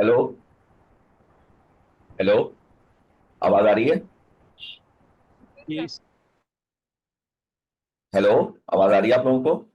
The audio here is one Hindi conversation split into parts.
हेलो। हेलो। आवाज आ रही है? यस। हेलो। आवाज आ रही है आप लोगों को?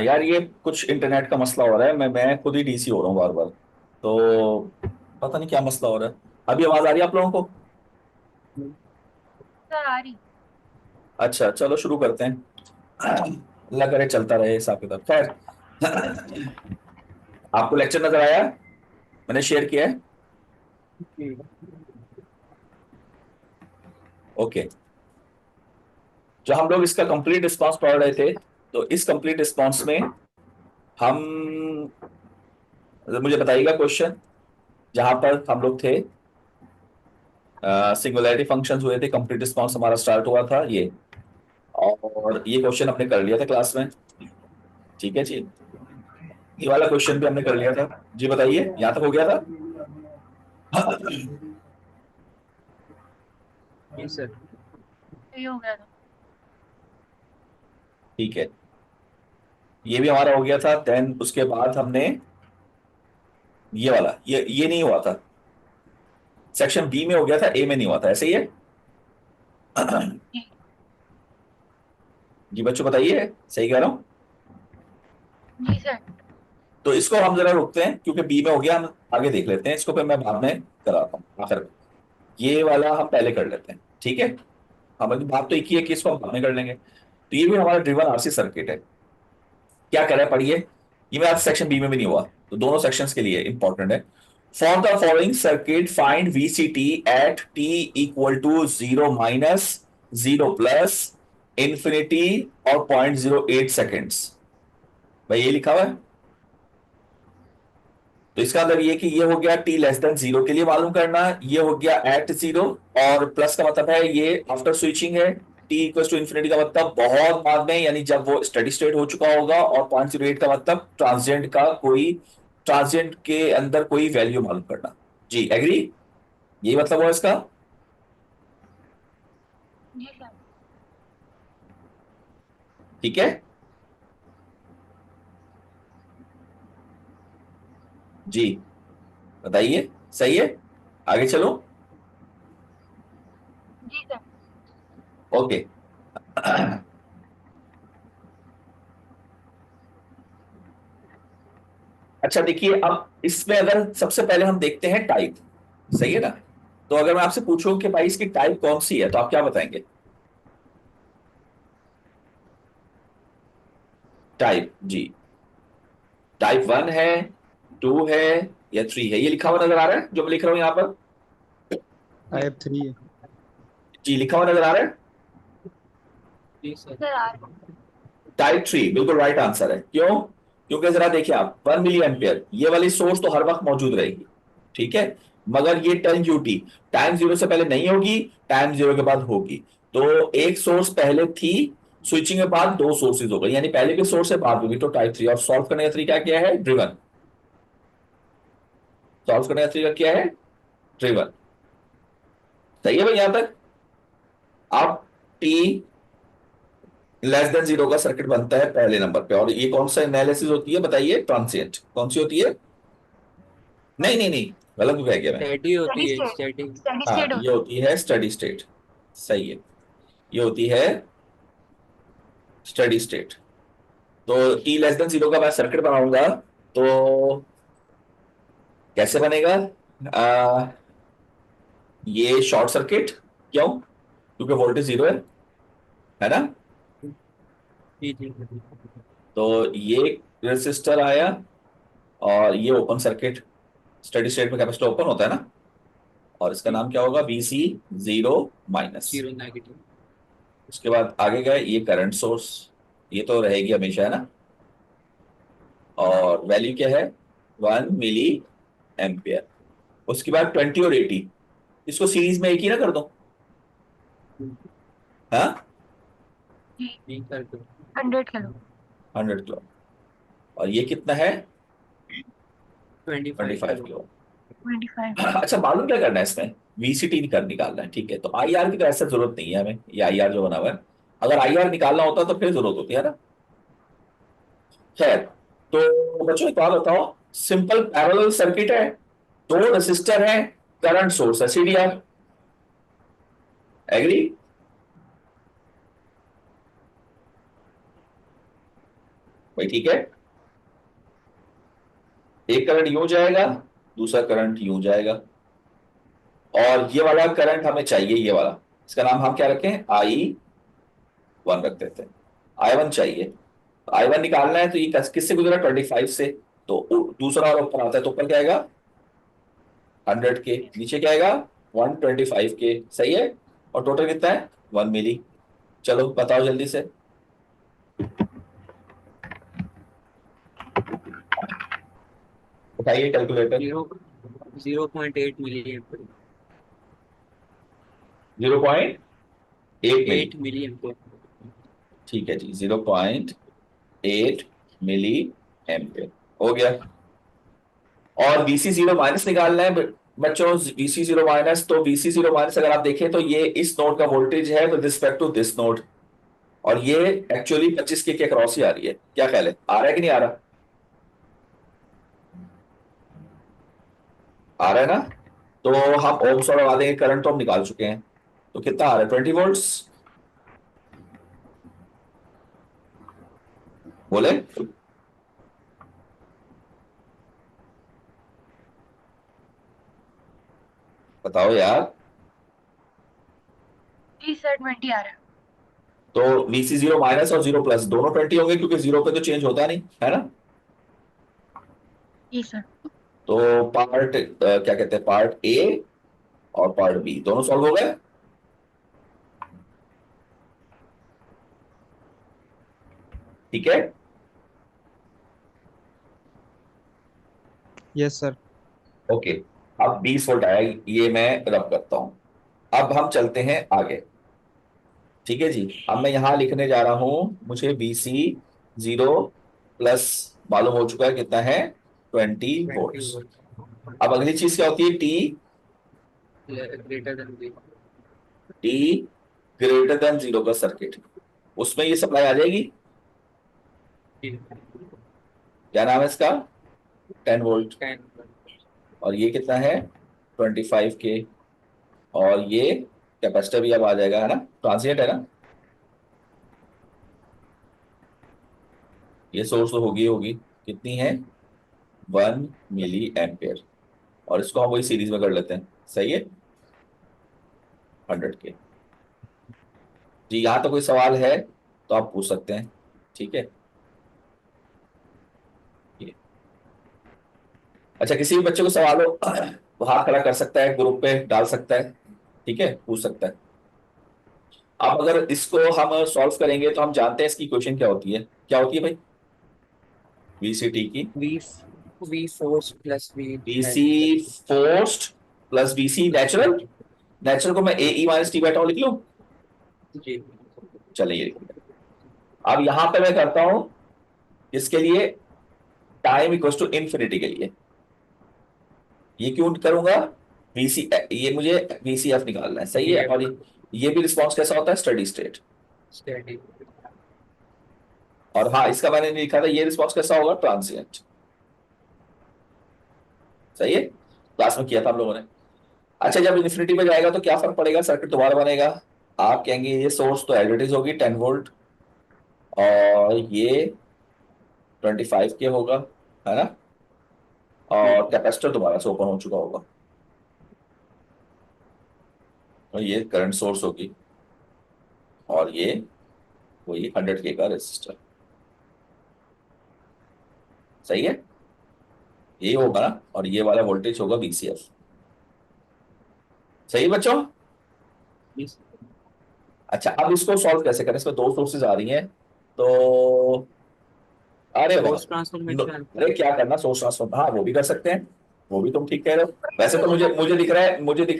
यार ये कुछ इंटरनेट का मसला हो रहा है। मैं खुद ही डीसी हो रहा हूँ बार बार। तो पता नहीं क्या मसला हो रहा है। अभी आवाज आ रही है आप लोगों को? सर आ रही। अच्छा, चलो शुरू करते हैं। अल्लाह करे चलता रहे हिसाब किताब। खैर, आपको लेक्चर नजर आया? मैंने शेयर किया है। ओके। जो हम लोग इसका कंप्लीट रिस्पांस पढ़ रहे थे, तो इस कंप्लीट रिस्पांस में हम, मुझे बताइएगा क्वेश्चन जहां पर हम लोग थे। सिंगुलैरिटी फंक्शंस हुए थे, कंप्लीट रिस्पांस हमारा स्टार्ट हुआ था ये। और ये क्वेश्चन हमने कर लिया था क्लास में। ठीक है जी। ये वाला क्वेश्चन भी हमने कर लिया था। जी बताइए, यहां तक हो गया था? Yes sir. ये हो गया था। ठीक है। ये भी हमारा हो गया था। देन उसके बाद हमने ये वाला, ये नहीं हुआ था। सेक्शन बी में हो गया था, ए में नहीं हुआ था, ऐसे ही है। जी। जी बच्चों बताइए, सही कह रहा हूं? जी सर। तो इसको हम जरा रुकते हैं क्योंकि बी में हो गया, हम आगे देख लेते हैं इसको, फिर मैं बाद में कराता हूँ आखिर में। ये वाला हम पहले कर लेते हैं, ठीक है। हमारी बात तो एक ही है कि इसको हम बाद में कर लेंगे। तो ये भी हमारा ड्रिवन आरसी सर्किट है। क्या कह रहा है पढ़िए। ये मेरा सेक्शन बी में भी नहीं हुआ, तो दोनों सेक्शंस के लिए इंपॉर्टेंट है। For the following circuit find VCT at T equal to 0 - 0 plus infinity और 0.08 सेकेंड्स। भाई ये लिखा हुआ है। तो इसका मतलब ये कि ये हो गया टी लेस देन जीरो के लिए मालूम करना, ये हो गया एट जीरो। और प्लस का मतलब है ये आफ्टर स्विचिंग है। टी इक्वल टू इन्फिनिटी का मतलब बहुत बाद में, यानी जब वो स्टेडी स्टेट हो चुका होगा। और 0.08 का मतलब ट्रांजिएंट का कोई, ट्रांजिएंट के अंदर कोई वैल्यू मालूम करना। जी एग्री? यही मतलब हुआ इसका। जी सर। ठीक है जी। बताइए, सही है? आगे चलो। जी सर। ओके। अच्छा देखिए, अब इसमें अगर सबसे पहले हम देखते हैं टाइप, सही है ना? तो अगर मैं आपसे पूछूं कि भाई इसकी टाइप कौन सी है, तो आप क्या बताएंगे? टाइप जी। टाइप वन है, टू है, या थ्री है? ये लिखा हुआ नजर आ रहा है जो मैं लिख रहा हूं यहां पर? टाइप 3 है। जी लिखा हुआ नजर आ रहा है। जी सर। सर आ रही। टाइप थ्री बिल्कुल राइट आंसर है। क्यों? क्योंकि जरा देखिए आप, 1 मिली एम्पियर ये वाली सोर्स तो हर वक्त मौजूद रहेगी, ठीक है। मगर ये 10 UT टाइम जीरो से पहले नहीं होगी, टाइम जीरो के बाद होगी। तो एक सोर्स पहले थी, स्विचिंग के बाद दो सोर्सेज हो गई, यानी पहले के सोर्स से बाद होगी, तो टाइप थ्री। और सॉल्व करने का तरीका क्या है? ड्रिवन। सॉल्व करने का तरीका क्या है? ड्रिवन। सही है भाई यहां तक? अब टी लेस देन जीरो का सर्किट बनता है पहले नंबर पे। और ये कौन सा एनालिसिस होती है बताइए? ट्रांसिएंट। कौन सी होती है? नहीं नहीं नहीं, गलत भी कह गया मैं। स्टडी स्टडी होती है, स्टेट। स्टडी। स्टडी हाँ स्टेट ये होती होती है स्टडी स्टेट। सही है। ये होती है स्टडी स्टेट। तो टी लेस देन जीरो का मैं सर्किट बनाऊंगा, तो कैसे बनेगा? आ, ये शॉर्ट सर्किट। क्यों? क्योंकि वोल्टेज जीरो है ना? जी जी। तो ये रेसिस्टर आया, और ये ओपन सर्किट। स्टडी स्टेट में कैपेसिटर ओपन होता है ना। और इसका जी। नाम क्या होगा? VC zero minus. Zero negative. उसके बाद आगे गए, ये करंट सोर्स, ये तो रहेगी हमेशा, है ना। और वैल्यू क्या है 1 मिली एम्पियर। उसके बाद 20 और 80, इसको सीरीज में एक ही ना कर दो। हाँ जी ठीक कर दो। 100 किलो। 100 किलो। और ये कितना है 25 25 किलो। किलो 25। अच्छा मालूम क्या करना है इसमें, वीसीटी कर निकालना है। ठीक है, तो आईआर की तो ऐसा जरूरत नहीं है हमें, ये आईआर जो बना हुआ है, अगर आईआर निकालना होता तो फिर जरूरत होती है ना। खैर, तो बच्चों एक बात बताओ, सिंपल पैरेलल सर्किट है, दो रेसिस्टर है, करंट सोर्स है सीडीआर। एग्री? भाई ठीक है, एक करंट यूं जाएगा, दूसरा करंट यूं जाएगा, और ये वाला करंट हमें चाहिए, ये वाला, इसका नाम हम क्या रखें, I1 रख देते हैं। I1 चाहिए, I1 निकालना है, तो ये किससे गुजरा 25 से, तो दूसरा वाला ऊपर आता है, तो ऊपर क्या आएगा 100 के, नीचे क्या आएगा 125 के, सही है। और टोटल कितना है 1 मिली। चलो बताओ जल्दी से। उठाइए calculator. 0.8 milli ampere. 0.8 milli. 8 milli ampere. ठीक है जी, 0.8 मिली एम्पियर हो गया। और VC जीरो माइनस निकालना है बच्चों, VC जीरो माइनस, तो VC जीरो माइनस अगर आप देखें तो ये इस नोड का वोल्टेज है with respect to this node, और ये एक्चुअली 25 के क्रॉस ही आ रही है। क्या ख्याल है, आ रहा है कि नहीं आ रहा? आ रहा है ना। तो हम ओम्स लॉ लगा देंगे, करंट तो हम निकाल चुके हैं, तो कितना आ रहा है 20 वोल्ट्स, बोले। बताओ यार। जी सर 20 आ रहा है। तो VC जीरो माइनस और जीरो प्लस दोनों 20 होंगे, क्योंकि जीरो पे तो चेंज होता नहीं है ना। जी सर। तो पार्ट क्या कहते हैं, पार्ट ए और पार्ट बी दोनों सॉल्व हो गए। ठीक है, यस सर। ओके। अब 20 वोल्ट आया, ये मैं रब करता हूं। अब हम चलते हैं आगे। ठीक है जी, अब मैं यहां लिखने जा रहा हूं, मुझे VC0 प्लस मालूम हो चुका है कितना है 20 वोल्ट। 20 वोल्ट अब अगली चीज क्या होती है, greater than B. T greater than zero का सर्किट, उसमें ये सप्लाई आ जाएगी। क्या नाम है इसका, 10 वोल्ट। 10। और ये कितना है 25 के, और ये कैपेसिटर भी अब आ जाएगा, है ना, ट्रांसिएंट है ना। ये सोर्स तो होगी होगी, कितनी है 1 मिली एम्पियर, और इसको हम वही सीरीज में कर लेते हैं, सही है 100 के। जी यहाँ तो कोई सवाल है तो आप पूछ सकते हैं। ठीक है, ये अच्छा, किसी भी बच्चे को सवाल हो वो हाथ खड़ा कर सकता है, ग्रुप पे डाल सकता है, ठीक है, पूछ सकता है। अब अगर इसको हम सॉल्व करेंगे तो हम जानते हैं इसकी इक्वेशन क्या होती है, क्या होती है भाई, VCT की, V V force plus V VC natural. Forced plus VC natural. Natural को मैं AE माइनस टी बैठा हूं, लिख लूं। जी। चलिए लिख लिया। अब यहां पे मैं करता हूं इसके लिए, टाइम इक्वल टू इन्फिनिटी के लिए, ये क्यों करूंगा, VC, ये मुझे VCF निकालना है, सही वी है। और एफ ये भी रिस्पॉन्स कैसा होता है, स्टडी स्टेट। स्टडी। और हाँ, इसका मैंने नहीं लिखा था, ये रिस्पॉन्स कैसा होगा, ट्रांसिएंट। सही है, क्लास में किया था हम लोगों ने। अच्छा, जब इन्फिनिटी पे जाएगा तो क्या फर्क पड़ेगा, सर्किट दोबारा बनेगा। आप कहेंगे ये सोर्स तो एज इट इज होगी 10 वोल्ट, और ये 25 के होगा, है ना, और कैपेसिटर दोबारा से ओपन हो चुका होगा, और ये करंट सोर्स होगी, और ये वही 100 के का रेसिस्टर। सही है, ये होगा ना, और ये वाला वोल्टेज होगा VCF। सही है बच्चों। अच्छा, अब इसको सॉल्व कैसे करें, इसमें दो सोर्सेज आ रही हैं, तो अरे वाह, सोर्स ट्रांसफॉर्मेशन। अरे क्या करना, सोर्स ट्रांसफॉर्म, हाँ वो भी कर सकते हैं, वो भी तुम ठीक कह रहे हो। वैसे तो मुझे दिख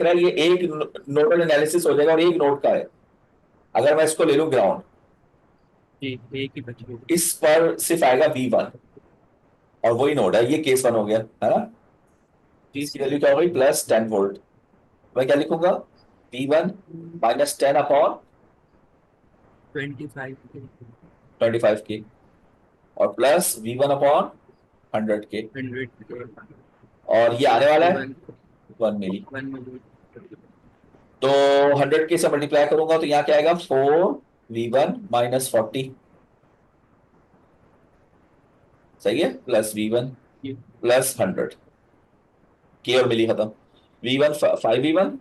रहा है ये एक नोडल एनालिसिस हो जाएगा और एक नोड का है। अगर मैं इसको ले लूं ग्राउंड, जी, एक ही बची है। इस पर सिर्फ आएगा V1 और वही नोड है, ये केस 1 हो गया है ना। जी इसकी सर। वैल्यू क्या हो गई, +10 वोल्ट। मैं क्या लिखूंगा, V1 -10 अपॉन 25 25 के, और प्लस V1 अपॉन 100 के, 100 और ये आने वाला है वन 1 मिली। 1 मिली। तो 100 के से मल्टीप्लाई करूंगा तो यहाँ क्या आएगा, 4V1 - 40, सही है, +V1 जी +100, के और मिली खत्म। V1 5V1,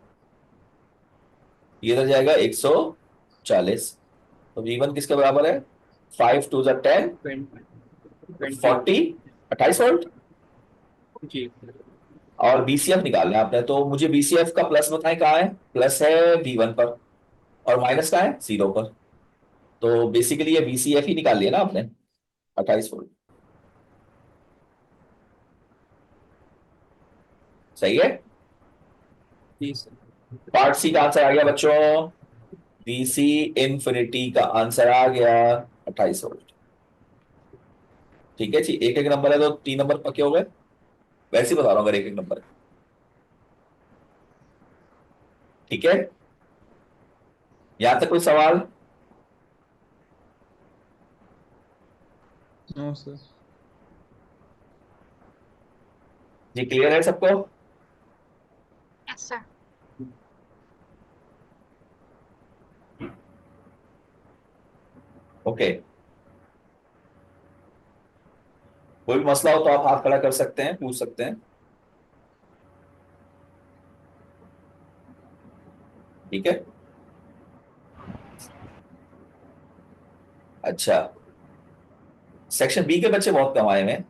ये इधर जाएगा 140, तो V1 किसके बराबर है, 5 2 10, 20 40, 28 वोल्ट। जी। और BCF निकालना है आपने, तो मुझे BCF का प्लस बताएं कहाँ है, प्लस है V1 पर, और माइनस का है 0 पर। तो बेसिकली ये BCF ही निकाल लिया ना आपने, 28 वोल्ट, सही है। जी सर। पार्ट सी का आंसर आ गया बच्चों, DC इंफिनिटी का आंसर आ गया 28 वोल्ट। ठीक है जी, एक एक नंबर है तो 3 नंबर पक्के हो गए, वैसे ही बता रहा हूँ अगर एक एक नंबर है। ठीक है, यहां तक कोई सवाल, नो सर। जी क्लियर है सबको। Yes sir. ओके, कोई भी मसला हो तो आप हाथ खड़ा कर सकते हैं, पूछ सकते हैं। ठीक है, अच्छा, सेक्शन बी के बच्चे बहुत कम आए हैं।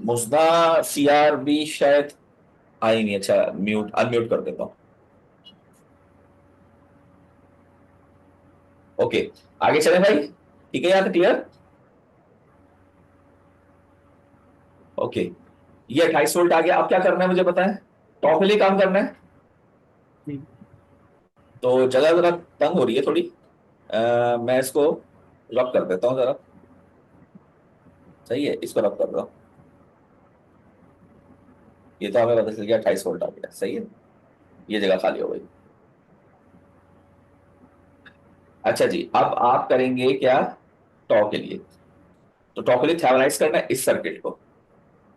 मुजना CR भी शायद आई नहीं, अच्छा म्यूट अनम्यूट कर देता हूँ। ओके, आगे चले भाई, ठीक है, यहाँ तक क्लियर। ओके, ये 28 वोल्ट आ गया, अब क्या करना है मुझे बताएं, टॉप के लिए काम करना है। जी तो जगह जरा तंग हो रही है थोड़ी, मैं इसको रब कर देता हूँ जरा, सही है, इसको रब कर रहा हूँ। ये तो हमें पता चल गया 28 वोल्ट आ गया, सही है, ये जगह खाली हो गई। अच्छा जी, अब आप करेंगे क्या, टॉ के लिए, तो टॉ के लिए थेवेनाइज करना है इस सर्किट को।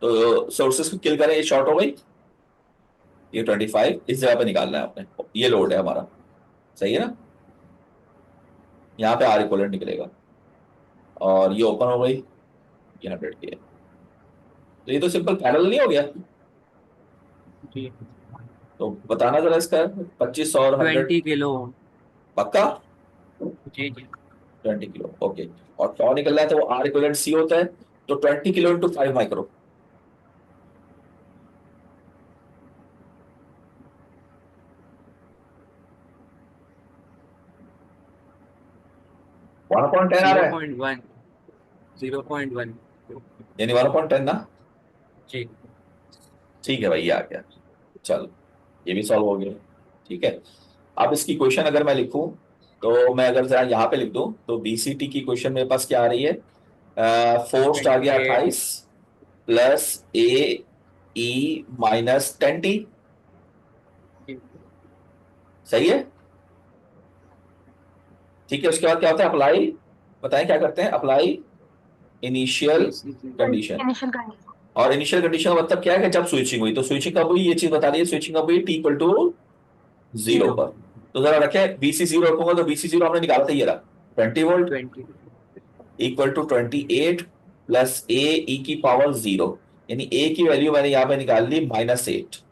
तो सोर्सेस को किल करें, ये शॉर्ट हो गई, ये 25 इस जगह पे निकालना है आपने, ये लोड है हमारा, सही है ना, यहाँ पे R इक्विवेलेंट निकलेगा, और ये ओपन हो गई, ये 100 की है, तो ये तो सिंपल पैरेलल नहीं हो गया। जी। तो बताना जरा इसका, 25 और 100, 20 किलो। पक्का, जी जी। 20 किलो, ओके। और टॉ निकलना है तो वो R इक्विवेलेंट C होता है, तो 20 किलो इंटू 5 माइक्रो, 1/10 आ जीरो रहा है, पॉइंट वन 0.1। यानी 1/10 ना। जी ठीक है भाई, ये आ गया, चलो ये भी सॉल्व हो गया। ठीक है, अब इसकी क्वेश्चन अगर मैं लिखूं, तो मैं अगर जरा यहाँ पे लिख दूं, तो BCT की क्वेश्चन मेरे पास क्या आ रही है, फोर्स्ड आ गया 28। 28, प्लस AE - 10T, सही है। ठीक है, उसके बाद क्या होता है, अप्लाई, बताएं क्या करते हैं, apply initial condition. Initial condition. और इनिशियल कंडीशन का मतलब क्या है कि जब स्विचिंग हुई, तो स्विचिंग कब हुई, ये चीज बता रही है, स्विचिंग कब हुई, T = 0 जीरो। पर। तो जरा रखें, BC0 रखूंगा, तो BC0 हमने निकाला था, ये रहा 20 volt, 20। Equal to 28 plus AE⁻0, यानी A की वैल्यू मैंने यहां पे निकाल ली -8,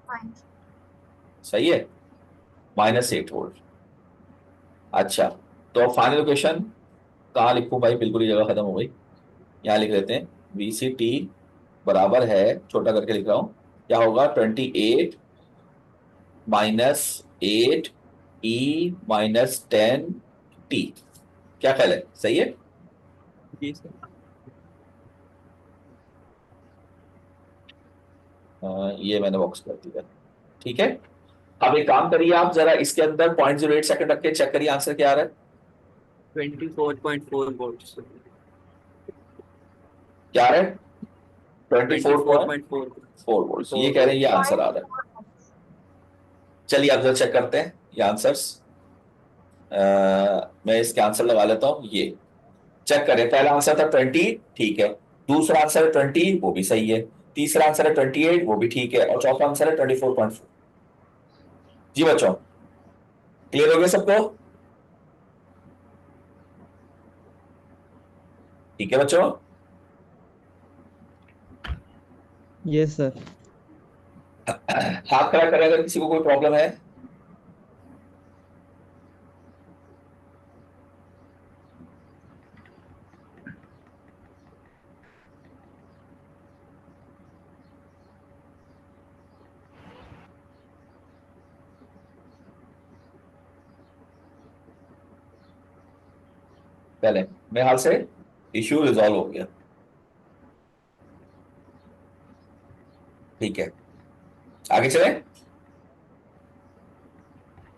माइनस। सही है, -8 वोल्ट। अच्छा, तो फाइनल क्वेश्चन कहाँ लिखूं भाई, बिल्कुल ही जगह खत्म हो गई, यहाँ लिख लेते हैं, VCT बराबर है, छोटा करके लिख रहा हूं, क्या होगा, 28 - 8E - 10T, क्या ख्याल है, सही है। जी सर। ये मैंने बॉक्स कर दिया। ठीक है, अब एक काम करिए, आप जरा इसके अंदर 0.08 सेकंड रख के चेक करिए आंसर क्या आ रहा है। 24.4 वोल्ट्स। क्या आ रहा है? 24.4 24.4 वोल्ट, ये फोर कह रहे हैं, ये वोल्ट आंसर आ रहा है। चलिए अब जरा चेक करते हैं ये आंसर्स। मैं इसके आंसर लगा लेता हूँ, ये चेक करें। पहला आंसर था 20, ठीक है। दूसरा आंसर है 20, वो भी सही है। तीसरा आंसर है 28, वो भी ठीक है। और चौथा आंसर है 24.4। जी बच्चों, क्लियर हो गया सबको? ठीक है बच्चों। Yes sir. हाथ खड़ा करें अगर किसी को कोई प्रॉब्लम है। पहले मेरे हाल से इश्यू रिजॉल्व हो गया। ठीक है, आगे चलें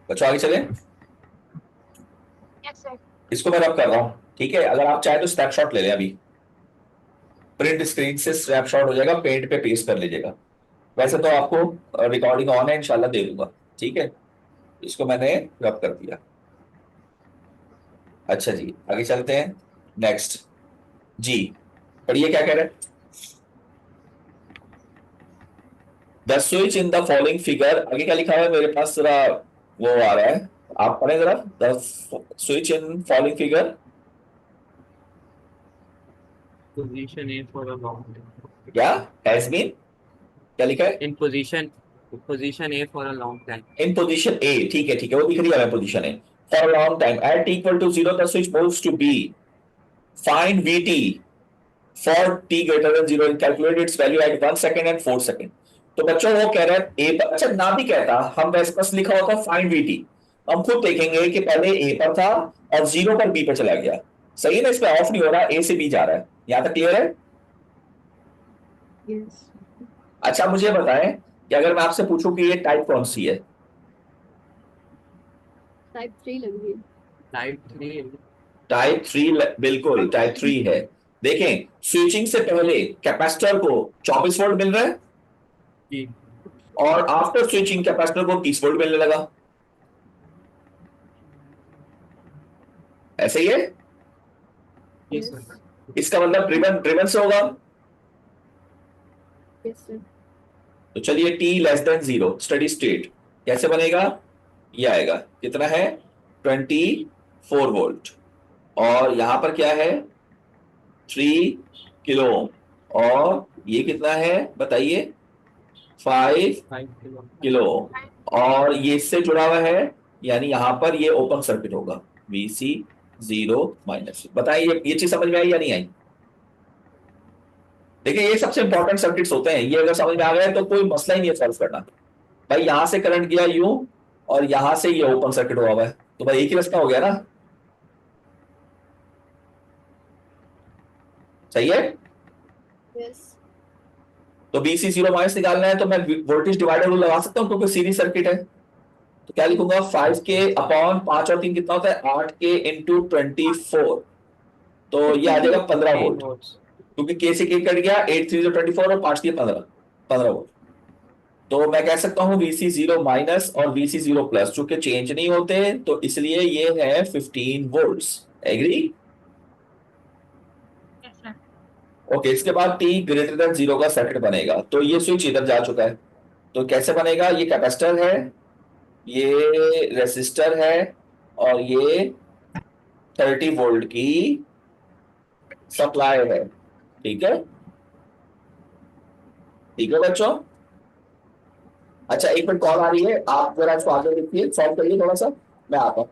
बच्चों, आगे चलें। Yes, sir. इसको मैं रब कर रहा हूं, ठीक है। अगर आप चाहे तो स्नैपशॉट ले लें अभी, प्रिंट स्क्रीन से स्नैपशॉट हो जाएगा, पेंट पे पेस्ट कर लीजिएगा। वैसे तो आपको रिकॉर्डिंग ऑन है, इंशाल्लाह दे दूंगा। ठीक है, इसको मैंने रब कर दिया। अच्छा जी, आगे चलते हैं। नेक्स्ट जी, पढ़िए क्या कह रहे हैं। The switch in the following figure, आगे क्या लिखा हुआ है मेरे पास, जरा वो आ रहा है, आप पढ़े जरा। The switch in following figure position A for a long time. क्या हैज बीन, क्या लिखा है? In position A for a long time. In position A, ठीक है ठीक है, वो दिख रही है position A for long time at equal to zero the switch moves to B, find VT for T greater than zero, calculate its value at 1 second and 4 second. तो बच्चों वो कह रहे हैं ए पर, अच्छा ना भी कहता, हम वैसे बस लिखा होता फाइंड वीटी, हम खुद देखेंगे कि पहले ए पर था और जीरो पर बी पर चला गया। सही है ना, इसमें ऑफ नहीं हो रहा, ए से बी जा रहा है। यहां तक क्लियर है? यस। अच्छा मुझे बताएं कि अगर मैं आपसे पूछूं कि ये टाइप कौन सी है? टाइप 3 लग रही है। टाइप 3। टाइप थ्री, बिल्कुल टाइप थ्री है। देखें, स्विचिंग से पहले कैपेसिटर को 24 वोल्ट मिल रहा है जी। और आफ्टर स्विचिंग कैपेसिटर को 30 वोल्ट मिलने लगा। ऐसे ही है। जी यस। सर। इसका मतलब ड्रिवन ड्रिवन से होगा। Yes sir. तो चलिए T less than zero steady state कैसे बनेगा? ये आएगा, कितना है? 24 वोल्ट। और यहां पर क्या है? 3 किलो। और ये कितना है बताइए? 5 5 किलो। किलो। और ये इससे जुड़ा हुआ है, यानी यहां पर ये ओपन सर्किट होगा। VC जीरो माइनस, बताइए ये चीज समझ में आई या नहीं आई? देखिए ये सबसे इंपॉर्टेंट सर्किट्स होते हैं, ये अगर समझ में आ गए तो कोई मसला ही नहीं है सॉल्व करना। भाई यहां से करंट गया यूं, और यहां से ये ओपन सर्किट हुआ हुआ है, तो भाई एक ही रास्ता हो गया ना। सही है। यस। तो BC जीरो माइनस निकालना है तो मैं वोल्टेज डिवाइडर रूल लगा सकता हूँ क्योंकि सीरीज सर्किट है। तो क्या लिखूंगा? 5 के अपॉन 5 और 3 कितना होता है? 8 के इंटू 24। तो ये आ 15 जाएगा वोल्ट। 15 volt, 10 volts. क्योंकि के से के कट गया, 8 3 24 और 5 3 15, 15 वोल्ट। तो मैं कह सकता हूं VC जीरो माइनस और VC जीरो प्लस चूंकि चेंज नहीं होते, तो इसलिए ये है 15 volts. Agree? Yes, sir. Okay, इसके बाद T ग्रेटर देन जीरो का सर्किट बनेगा, तो ये स्विच इधर जा चुका है। तो कैसे बनेगा? ये कैपेसिटर है, ये रेसिस्टर है, और ये 30 वोल्ट की सप्लाई है। ठीक है, ठीक है बच्चों। अच्छा एक मिनट कॉल आ रही है, आप जरा इसको आगे देखिए, सॉल्व करिए थोड़ा सा, मैं आता हूं।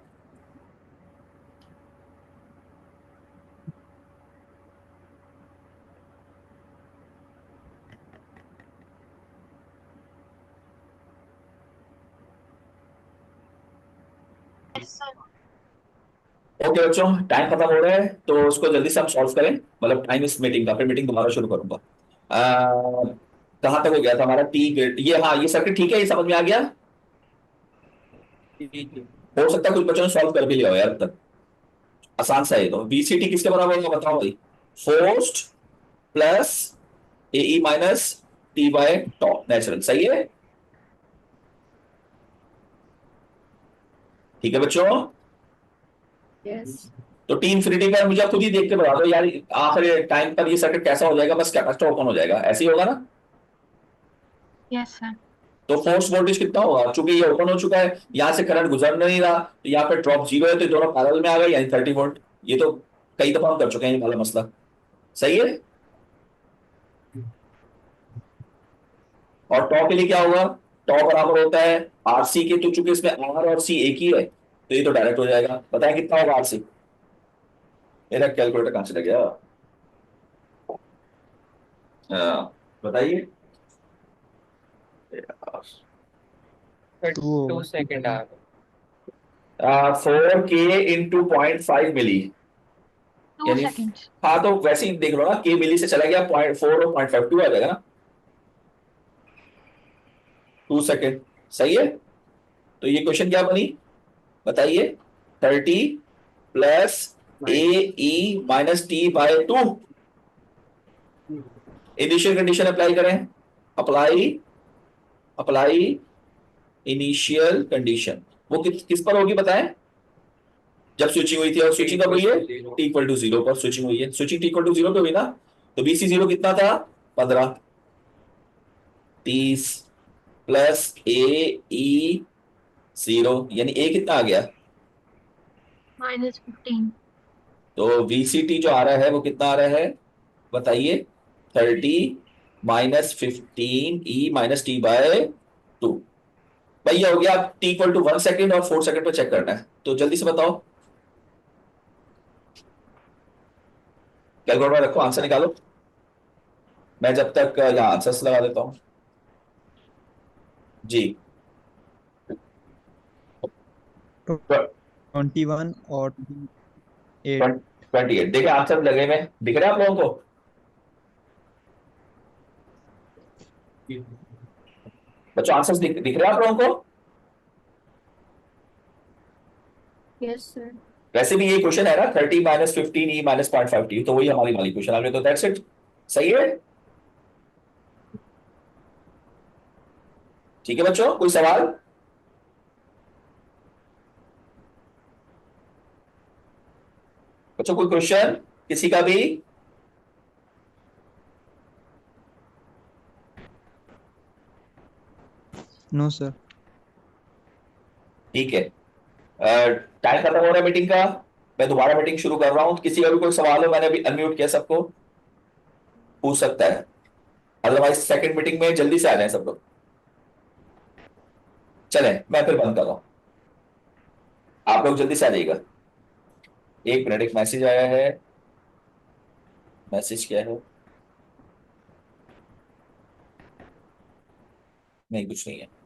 Yes, sir. ओके बच्चों, टाइम खत्म हो रहा है तो उसको जल्दी से हम सॉल्व करें, मतलब टाइम इस मीटिंग का, फिर मीटिंग दोबारा शुरू करूंगा। कहाँ तक हो गया था हमारा टी गेट, ये हाँ ये सर्किट ठीक है, ये समझ में आ गया। हो सकता है कुछ बच्चों ने सॉल्व कर भी लिया हो यार अब तक, आसान सा है। तो VCT किसके बराबर होगा बताओ भाई? Forced plus AE minus T bye top natural, सही है? ठीक है बच्चों। Yes. तो टी इंफिनिटी का मुझे आप खुद ही देख के बता दो यार, आखिर टाइम पर ये सर्किट कैसा हो जाएगा, बस कैपेसिटर ओपन हो जाएगा, ऐसे ही होगा ना? Yes, sir. तो फोर्स वोल्टेज कितना होगा, चूंकि ये ओपन हो चुका है, यहां से करंट गुजर नहीं रहा, तो यहाँ पे ड्रॉप जीरो है, तो ये दोनों पैरेलल में आ गए, यानी 30 वोल्ट। ये तो कई दफा हम कर चुके हैं ये वाला मसला, सही है। और टॉ के लिए क्या होगा? टॉ बराबर होता है RC के, तो चूंकि इसमें R और C एक ही है, तो ये तो डायरेक्ट हो जाएगा। बताएं कितना होगा RC? मेरा कैलकुलेटर कहां चला गया? बताइए। 2 सेकंड आ 4K × 0.5 मिली, 2 यानी seconds. हाँ तो वैसे ही देख लो ना, K मिली से चला गया 0.4 और 0.5 2 आ जाएगा ना, 2 सेकेंड, सही है। तो ये क्वेश्चन क्या बनी बताइए? 30 plus AE - T/2। Initial condition apply करें, अप्लाई अप्लाई इनिशियल कंडीशन, वो किस पर होगी बताएं? जब स्विचिंग हुई थी, और स्विचिंग कब हुई है? T=0 पर स्विचिंग हुई है, स्विचिंग T=0 पे हुई ना। तो BC0 कितना था? 15, 30 प्लस AE0, यानी A कितना आ गया? -15. तो VCT जो आ रहा है वो कितना आ रहा है बताइए? 30 - 15 E - T/2। भैया हो गया। T=1 सेकेंड और 4 सेकेंड पे चेक करना है, तो जल्दी से बताओ, कैलकुलेटर रखो, आंसर निकालो। मैं जब तक यहाँ आंसर्स लगा देता हूँ। जी। 21 और 8। 28 देखिए, आंसर लगे में दिख रहे हैं आप लोगों को? बच्चों आंसर्स दिख रहे हैं आप लोगों को? Yes, sir. वैसे भी ये क्वेश्चन है ना, 30 - 15 E - 0.5T, तो वही हमारी वाली क्वेश्चन आ गई, तो दैट्स इट, सही है। ठीक है बच्चों, कोई सवाल? बच्चों कोई क्वेश्चन किसी का भी? No, sir. ठीक है, टाइम खत्म हो रहा है मीटिंग का, मैं दोबारा मीटिंग शुरू कर रहा हूं। किसी का भी कोई सवाल हो, मैंने अभी अनम्यूट किया, सबको पूछ सकता है, अदरवाइज सेकंड मीटिंग में जल्दी से आ जाए सब लोग। चलें, मैं फिर बंद कर रहा हूं, आप लोग जल्दी से आ जाइएगा। एक मिनट, एक मैसेज आया है। मैसेज क्या है? नहीं कुछ नहीं है।